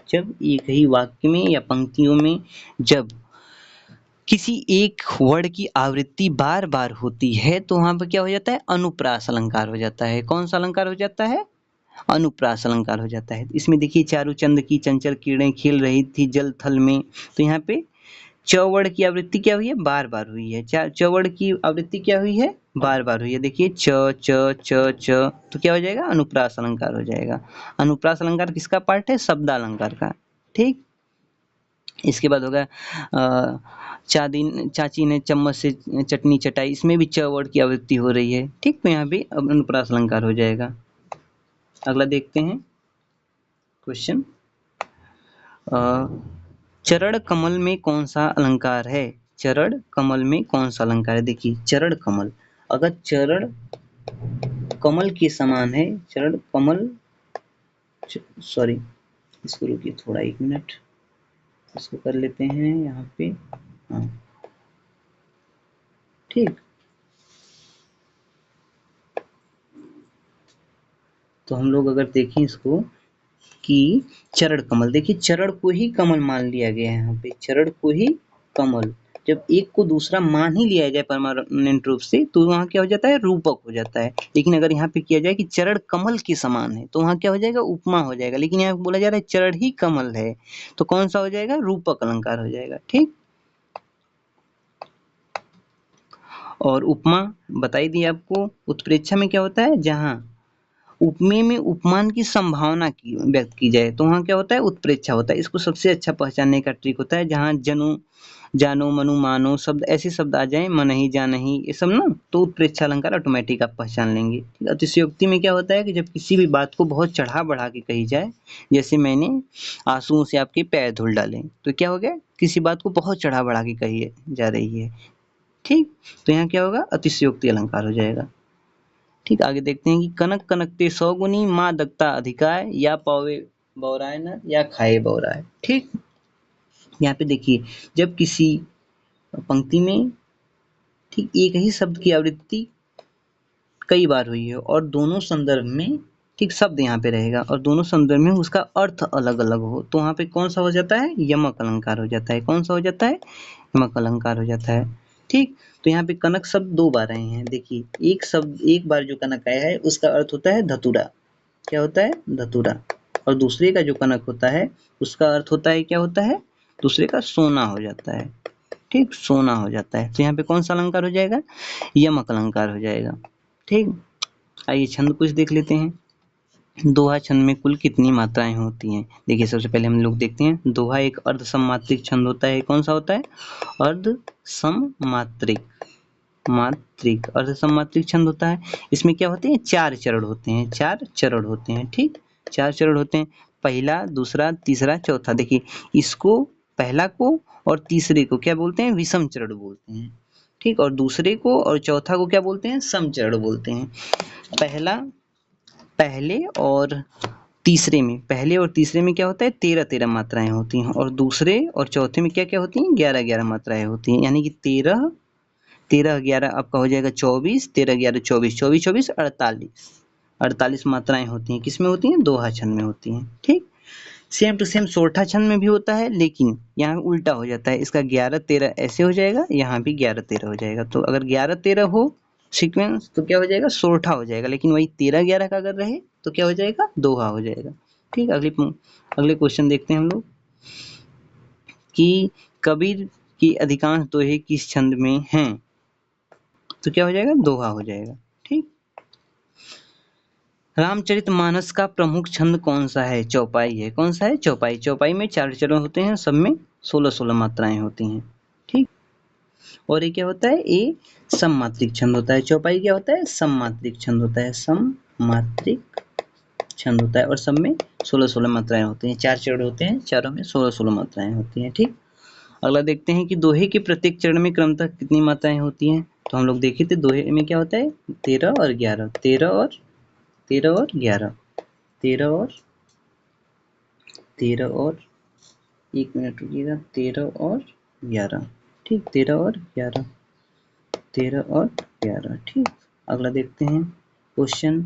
जब एक ही वाक्य में या पंक्तियों में जब किसी एक वर्ड की आवृत्ति बार बार होती है तो वहां पर क्या हो जाता है? अनुप्रास अलंकार हो जाता है। कौन सा अलंकार हो जाता है? अनुप्रास अलंकार हो जाता है। इसमें देखिए, चारुचंद की चंचल किरणें खेल रही थी जल थल में, तो यहाँ पे च वर्ड की आवृत्ति क्या हुई है? बार बार हुई है। च वर्ड की आवृत्ति क्या हुई है? बार बार हुई है। देखिए, च च च च, तो क्या हो जाएगा? अनुप्रास अलंकार हो जाएगा। अनुप्रास अलंकार किसका पार्ट है? शब्दालंकार का। ठीक, इसके बाद होगा चाची ने चम्मच से चटनी चटाई, इसमें भी च वर्ड की आवृत्ति हो रही है। ठीक, तो यहाँ भी अनुप्रास अलंकार हो जाएगा। अगला देखते हैं क्वेश्चन, चरण कमल में कौन सा अलंकार है? चरण कमल में कौन सा अलंकार है? देखिए, चरण कमल, अगर चरण कमल के समान है, चरण कमल, सॉरी इसको रुकिए थोड़ा, 1 मिनट, इसको कर लेते हैं यहाँ पे। हाँ, ठीक, तो हम लोग अगर देखें इसको कि चरण कमल, देखिए चरण को ही कमल मान लिया गया है यहाँ पे, चरण को ही कमल, जब एक को दूसरा मान ही लिया जाए परमानेंट रूप से तो वहाँ क्या हो जाता है? रूपक हो जाता है। लेकिन अगर यहाँ पे किया जाए कि चरण कमल के समान है तो वहाँ क्या हो जाएगा? उपमा हो जाएगा। लेकिन यहाँ बोला जा रहा है चरण ही कमल है, तो कौन सा हो जाएगा? रूपक अलंकार हो जाएगा। ठीक, और उपमा बता ही दिया आपको। उत्प्रेक्षा में क्या होता है? जहाँ उपमेय में उपमान की संभावना की व्यक्त की जाए तो वहाँ क्या होता है? उत्प्रेक्षा होता है। इसको सबसे अच्छा पहचानने का ट्रिक होता है, जहाँ जनु, जानो, मनु, मानो शब्द, ऐसे शब्द आ जाए, मनहि, जानहि, ये सब ना, तो उत्प्रेक्षा अलंकार ऑटोमेटिक आप पहचान लेंगे। अतिशयोक्ति में क्या होता है कि जब किसी भी बात को बहुत चढ़ा बढ़ा के कही जाए, जैसे मैंने आंसुओं से आपके पैर धुल डाले, तो क्या हो गया? किसी बात को बहुत चढ़ा बढ़ा के कही जा रही है। ठीक, तो यहाँ क्या होगा? अतिशयोक्ति अलंकार हो जाएगा। ठीक, आगे देखते हैं कि कनक कनकते 100 गुनी, माँ दकता अधिकाय, या पावे बौराय न, या खाए बौराय। ठीक, यहाँ पे देखिए, जब किसी पंक्ति में ठीक एक ही शब्द की आवृत्ति कई बार हुई है और दोनों संदर्भ में ठीक, शब्द यहाँ पे रहेगा और दोनों शब्दों में उसका अर्थ अलग अलग हो तो वहाँ पे कौन सा हो जाता है, यमक अलंकार हो जाता है। कौन सा हो जाता है, यमक अलंकार हो जाता है। ठीक, तो यहाँ पे कनक शब्द 2 बार आए हैं। देखिए, एक शब्द एक बार जो कनक आया है उसका अर्थ होता है धतूरा। क्या होता है, धतूरा। और दूसरे का जो कनक होता है उसका अर्थ होता है, क्या होता है, दूसरे का सोना हो जाता है। ठीक, सोना हो जाता है। तो यहाँ पे कौन सा अलंकार हो जाएगा, यमक अलंकार हो जाएगा। ठीक, आइए छंद कुछ देख लेते हैं। दोहा छंद में कुल कितनी मात्राएं होती हैं। देखिए, सबसे पहले हम लोग देखते हैं दोहा एक अर्ध सममात्रिक छंद होता है। कौन सा होता है, अर्ध सममात्रिक, मात्रिक, अर्ध सममात्रिक छंद होता है। इसमें क्या होते हैं, 4 चरण होते हैं, 4 चरण होते हैं। ठीक, 4 चरण होते हैं, पहला, दूसरा, तीसरा, चौथा। देखिए, इसको पहला को और तीसरे को क्या बोलते हैं, विषम चरण बोलते हैं। ठीक, और दूसरे को और चौथा को क्या बोलते हैं, सम चरण बोलते हैं। पहले और तीसरे में, पहले और तीसरे में क्या होता है, 13-13 मात्राएं होती हैं और दूसरे और चौथे में क्या-क्या होती हैं, 11-11 मात्राएं होती हैं। यानी कि 13-11 आपका हो जाएगा 24, 13-11 24, 24-24 48, 48 मात्राएं होती हैं। किसमें होती हैं, दोहा छंद में होती हैं। ठीक, सेम टू सेम सोरठा छंद में भी होता है, लेकिन यहाँ उल्टा हो जाता है। इसका 11-13 ऐसे हो जाएगा, यहाँ भी 11-13 हो जाएगा। तो अगर 11-13 हो सीक्वेंस तो क्या हो जाएगा, सोरठा हो जाएगा। लेकिन वही 13-11 का अगर रहे तो क्या हो जाएगा, दोहा हो जाएगा। ठीक, अगले क्वेश्चन देखते हैं हम लोग कि कबीर की अधिकांश दोहे किस छंद में हैं, तो क्या हो जाएगा, दोहा हो जाएगा। ठीक, रामचरितमानस का प्रमुख छंद कौन सा है, चौपाई है। कौन सा है, चौपाई। चौपाई में 4 चरण होते हैं, सब में 16-16 मात्राएं होती हैं। ठीक, और ये क्या होता है, ये सममात्रिक छंद होता है। चौपाई क्या होता है, सममात्रिक छंद होता है, सममात्रिक छंद होता है और सब में 16-16 मात्राएं होती हैं। 4 चरण होते हैं, चारों में 16-16 मात्राएं होती हैं। ठीक, अगला देखते हैं कि दोहे के प्रत्येक चरण में क्रमतः कितनी मात्राएं होती हैं। तो हम लोग देखे थे दोहे में क्या होता है, 13 और 11, 13 और 11, 13 और 1 मिनट रुकिएगा, 13 और 11। ठीक, 13 और 11, 13 और 11। ठीक, अगला देखते हैं क्वेश्चन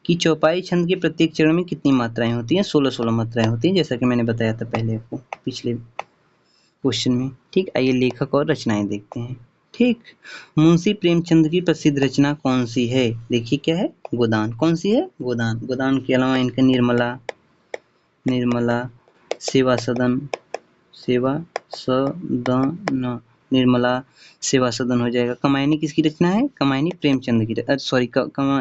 कि चौपाई छंद के प्रत्येक चरण में कितनी मात्राएं होती हैं, 16-16 मात्राएं होती हैं, जैसा कि मैंने बताया था पहले आपको पिछले क्वेश्चन में। ठीक, आइए लेखक और रचनाएं देखते हैं। ठीक, मुंशी प्रेमचंद की प्रसिद्ध रचना कौन सी है, देखिए क्या है, गोदान। कौन सी है, गोदान। गोदान के अलावा इनका निर्मला, सेवा सदन, निर्मला, सेवा सदन हो जाएगा। कमायनी किसकी रचना है, कमायनी प्रेमचंद की,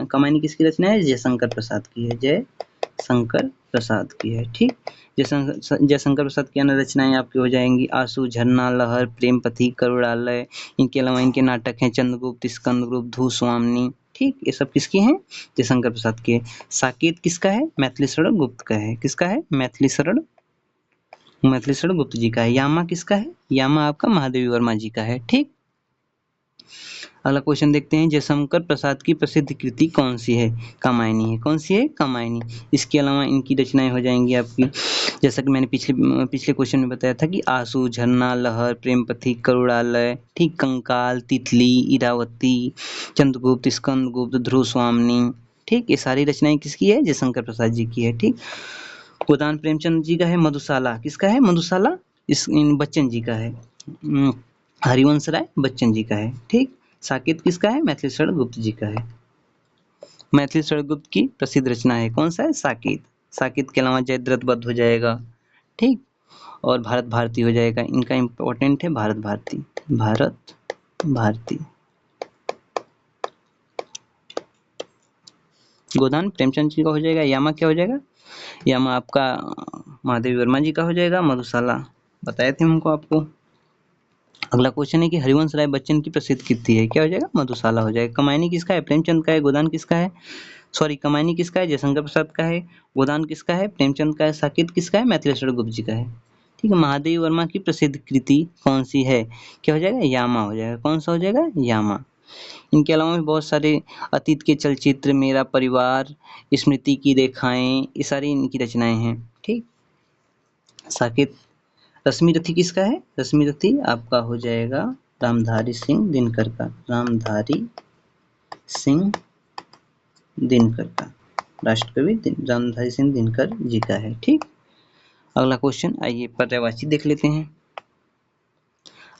कमायनी किसकी रचना है, जयशंकर प्रसाद की है, जयशंकर प्रसाद की है। ठीक, जयशंकर प्रसाद की अन्य रचनाएं आपकी हो जाएंगी आंसू, झरना, लहर, प्रेम पथिक, करुणालय। इनके अलावा इनके नाटक हैं चंद्रगुप्त, स्कंदगुप्त, धूस्वामिनी। ठीक, ये सब किसकी हैं, जयशंकर प्रसाद के। साकेत किसका है, मैथिली शरण गुप्त का है। किसका है, मैथिली शरण गुप्त जी का है। यामा किसका है, यामा आपका महादेवी वर्मा जी का है। ठीक, अगला क्वेश्चन देखते हैं, जयशंकर प्रसाद की प्रसिद्ध कृति कौन सी है, कमायनी है। कौन सी है, कमायनी। इसके अलावा इनकी रचनाएं हो जाएंगी आपकी, जैसा कि मैंने पिछले क्वेश्चन में बताया था कि आंसू, झरना, लहर, प्रेम पथिक, करुणालय। ठीक, कंकाल, तितली, इरावती, चंद्रगुप्त, स्कंदगुप्त, ध्रुवस्वामिनी। ठीक, ये सारी रचनाएं किसकी है, जयशंकर प्रसाद जी की है। ठीक, गोदान प्रेमचंद जी का है। मधुशाला किसका है, मधुशाला बच्चन जी का है। हरिवंश राय बच्चन जी का है। ठीक, साकेत किसका है, मैथिली शरण गुप्त जी का है। मैथिली शरण गुप्त की प्रसिद्ध रचना है, कौन सा है, साकेत। साकेत के अलावा जयद्रथ वध हो जाएगा। ठीक, और भारत भारती हो जाएगा। इनका इंपॉर्टेंट है भारत भारती, भारत भारती। गोदान प्रेमचंद जी का हो जाएगा। यामा क्या हो जाएगा, यामा आपका महादेवी वर्मा जी का हो जाएगा। मधुशाला बताए थे हमको आपको। अगला क्वेश्चन है कि हरिवंश राय बच्चन की प्रसिद्ध कृति है, क्या हो जाएगा, मधुशाला हो जाएगा। कमायनी किसका है, प्रेमचंद का है। गोदान किसका है, कमायनी किसका है, जयशंकर प्रसाद का है। गोदान किसका है, प्रेमचंद का है। साकेत किसका है, मैथिली गुप्त जी का है। ठीक है, महादेवी वर्मा की प्रसिद्ध कृति कौन सी है, क्या हो जाएगा, यामा हो जाएगा। कौन सा हो जाएगा, यामा। इनके अलावा भी बहुत सारे अतीत के चलचित्र, मेरा परिवार, स्मृति की रेखाएं, ये सारी इनकी रचनाएं हैं। ठीक, साकेत। रश्मि रथी किसका है, रश्मि रथी आपका हो जाएगा रामधारी सिंह दिनकर का, रामधारी सिंह दिनकर का। राष्ट्रकवि रामधारी सिंह दिनकर जी का है। ठीक, अगला क्वेश्चन आइए पर्यायवाची देख लेते हैं।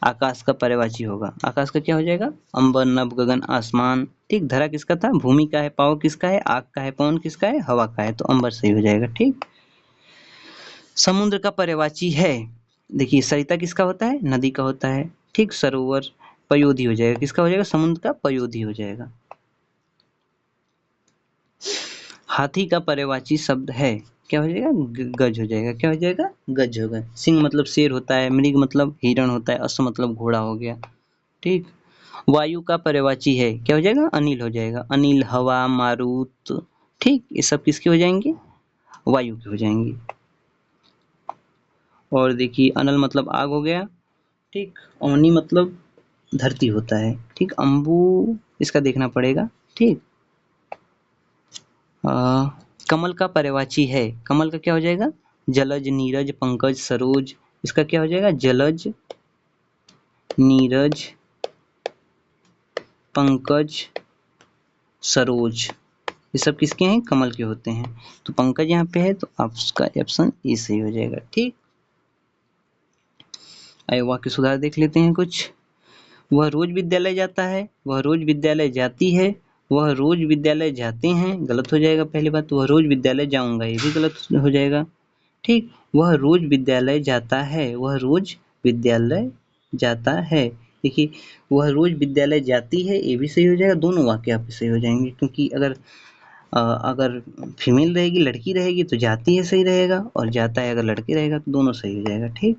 आकाश का पर्यायवाची होगा, आकाश का क्या हो जाएगा? अंबर, नभ, गगन, आसमान। ठीक, धरा किसका था? भूमि का है। पाव किसका है? आग का है। पवन किसका है? हवा का है। तो अंबर सही हो जाएगा। ठीक, समुद्र का पर्यायवाची है, देखिए सरिता किसका होता है? नदी का होता है। ठीक, सरोवर पयोधी हो जाएगा, किसका हो जाएगा? समुद्र का पयोधी हो जाएगा। हाथी का पर्यायवाची शब्द है, क्या हो जाएगा? गज हो जाएगा। क्या हो जाएगा? गज होगा। सिंह मतलब शेर होता है, मृग मतलब हिरण होता है, अश्व मतलब घोड़ा हो गया। ठीक, वायु का पर्यायवाची है, क्या हो जाएगा? अनिल हो जाएगा। अनिल, हवा, मारुत। ठीक, ये सब किसके हो जाएंगे? वायु के हो जाएंगे। और देखिए अनल मतलब आग हो गया। ठीक, अवनी मतलब धरती होता है। ठीक, अंबु इसका देखना पड़ेगा। ठीक, कमल का पर्यायवाची है, कमल का क्या हो जाएगा? जलज, नीरज, पंकज, सरोज। इसका क्या हो जाएगा? जलज, नीरज, पंकज, सरोज। ये सब किसके हैं? कमल के होते हैं। तो पंकज यहाँ पे है, तो आपका ऑप्शन ए सही हो जाएगा। ठीक, आइए वाक्य सुधार देख लेते हैं कुछ। वह रोज विद्यालय जाता है, वह रोज विद्यालय जाती है, वह रोज विद्यालय जाते हैं। गलत हो जाएगा पहली बात। वह रोज विद्यालय जाऊंगा, ये भी गलत हो जाएगा। ठीक, वह रोज विद्यालय जाता है, वह रोज विद्यालय जाता है। देखिए वह रोज विद्यालय जाती है, ये भी सही हो जाएगा। दोनों वाक्य आपके सही हो जाएंगे, क्योंकि अगर फीमेल रहेगी, लड़की रहेगी तो जाती है सही रहेगा, और जाता है अगर लड़के रहेगा तो दोनों सही हो जाएगा। ठीक,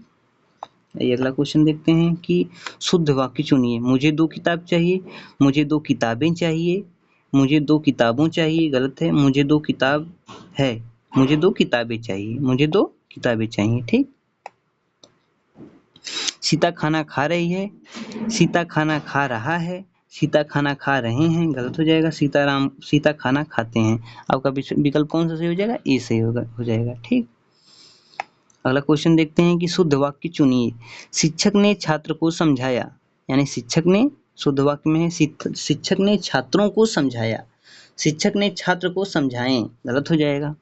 ये अगला क्वेश्चन देखते हैं कि शुद्ध वाक्य चुनिए। मुझे 2 किताब चाहिए, मुझे 2 किताबें चाहिए, मुझे 2 किताबों चाहिए। गलत है, मुझे 2 किताब है, मुझे 2 किताबें चाहिए, मुझे 2 किताबें चाहिए। ठीक, सीता खाना खा रही है, सीता खाना खा रहा है, सीता खाना खा रहे हैं। गलत हो जाएगा। सीता खाना खाते हैं। आपका विकल्प कौन सा सही हो जाएगा? ए सही हो जाएगा। ठीक, अगला क्वेश्चन देखते हैं कि शुद्ध वाक्य चुनिए। शिक्षक ने छात्र को समझाया, यानी शिक्षक ने, शुद्ध वाक्य में है शिक्षक ने छात्रों को समझाया, शिक्षक ने छात्र को समझाएं। गलत हो जाएगा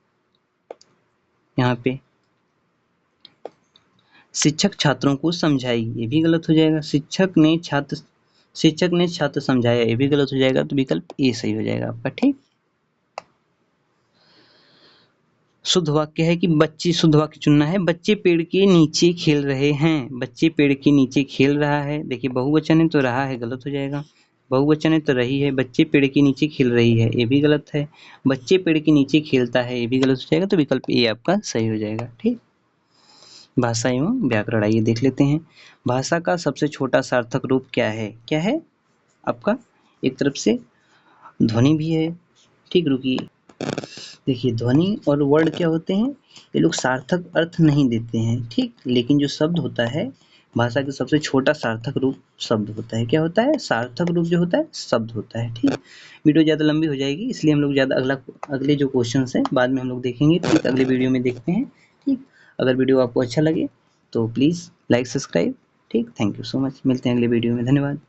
यहाँ पे। शिक्षक छात्रों को समझाई, ये भी गलत हो जाएगा। शिक्षक ने छात्र समझाया, ये भी गलत हो जाएगा। तो विकल्प ए सही हो जाएगा आपका। ठीक, शुद्ध वाक्य है कि बच्चे, शुद्ध वाक्य चुनना है। बच्चे पेड़ के नीचे खेल रहे हैं, बच्चे पेड़ के नीचे खेल रहा है। देखिए बहुवचन है तो रहा है, गलत हो जाएगा। बहुवचन है तो रही है। बच्चे पेड़ के नीचे खेल रही है, ये भी गलत है। बच्चे पेड़ के नीचे खेलता है, ये भी गलत हो जाएगा। तो विकल्प ए आपका सही हो जाएगा। ठीक, भाषा एवं व्याकरण आइए देख लेते हैं। भाषा का सबसे छोटा सार्थक रूप क्या है? क्या है आपका? एक तरफ से ध्वनि भी है। ठीक, रुकिए, देखिए ध्वनि और वर्ड क्या होते हैं? ये लोग सार्थक अर्थ नहीं देते हैं। ठीक, लेकिन जो शब्द होता है, भाषा का सबसे छोटा सार्थक रूप शब्द होता है। क्या होता है? सार्थक रूप जो होता है शब्द होता है। ठीक, वीडियो ज़्यादा लंबी हो जाएगी, इसलिए हम लोग ज़्यादा अगले जो क्वेश्चन हैं बाद में हम लोग देखेंगे। ठीक, अगले वीडियो में देखते हैं। ठीक, अगर वीडियो आपको अच्छा लगे तो प्लीज़ लाइक, सब्सक्राइब। ठीक, थैंक यू सो मच, मिलते हैं अगले वीडियो में। धन्यवाद।